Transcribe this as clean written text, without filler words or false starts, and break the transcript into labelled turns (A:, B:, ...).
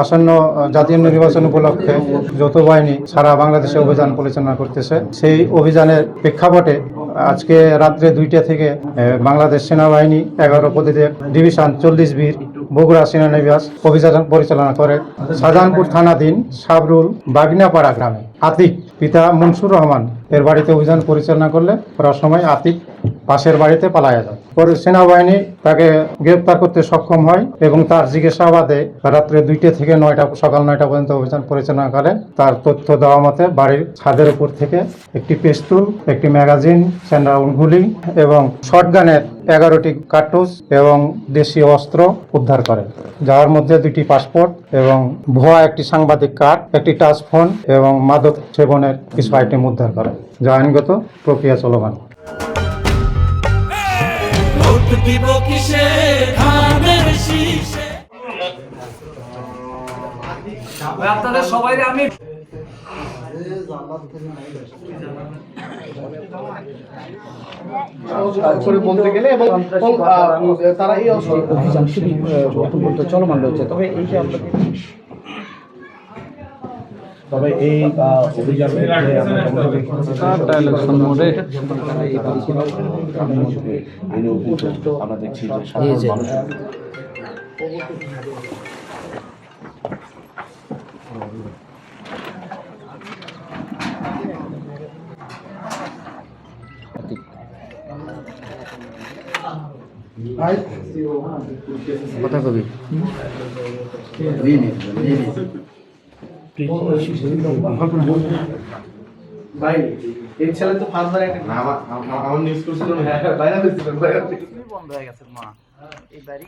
A: আসন্ন জাতীয় নির্বাচন উপলক্ষে যৌথ বাহিনী সারা বাংলাদেশে অভিযান পরিচালনা করতেছে। সেই অভিযানের প্রেক্ষাপটে আজকে রাত্রে 2টা থেকে বাংলাদেশ সেনাবাহিনী 11 প্রতিরোধ ডিভিশন 40 বীর বগুড়া সেনানিবাস অভিযান পরিচালনা করে শাহজাহানপুর থানাধীন সাবরুল বাগনাপাড়া গ্রামে আতিক পিতা মনসুর রহমান এর বাড়িতে অভিযান পরিচালনা করলে করার সময় আতিক পাশের বাড়িতে পালায়া যায়। পরে সেনাবাহিনী তাকে গ্রেপ্তার করতে সক্ষম হয় এবং তার জিজ্ঞাসাবাদে রাত্রে 2টা থেকে সকাল 9টা পর্যন্ত অভিযান পরিচালনা করে। তার তথ্য দেওয়া মতে বাড়ির ছাদের উপর থেকে একটি পিস্তল, একটি ম্যাগাজিন, সেন্ডাউন গুলি এবং শটগানের 11টি কার্তুজ এবং দেশীয় অস্ত্র উদ্ধার করে, যার মধ্যে 2টি পাসপোর্ট এবং ভুয়া একটি সাংবাদিক কার্ড, একটি টাচ ফোন এবং মাদক সেবনের কিছু আইটেম উদ্ধার করে, যা আইনগত প্রক্রিয়া চলমান।
B: আপনাদের সবাই আমি বলতে গেলে এবং তারা এই অভিযান খুবই চলমান রয়েছে। তবে এই যে অভিযান আমরা দেখছি
C: কথা কবি
B: ভাই এই ছেলে তো ফার্দার একটা আমার নিউজ করছিলাম, হ্যাঁ বাইরে হয়েছিল, বন্ধ হয়ে গেছে মা এই বাড়ি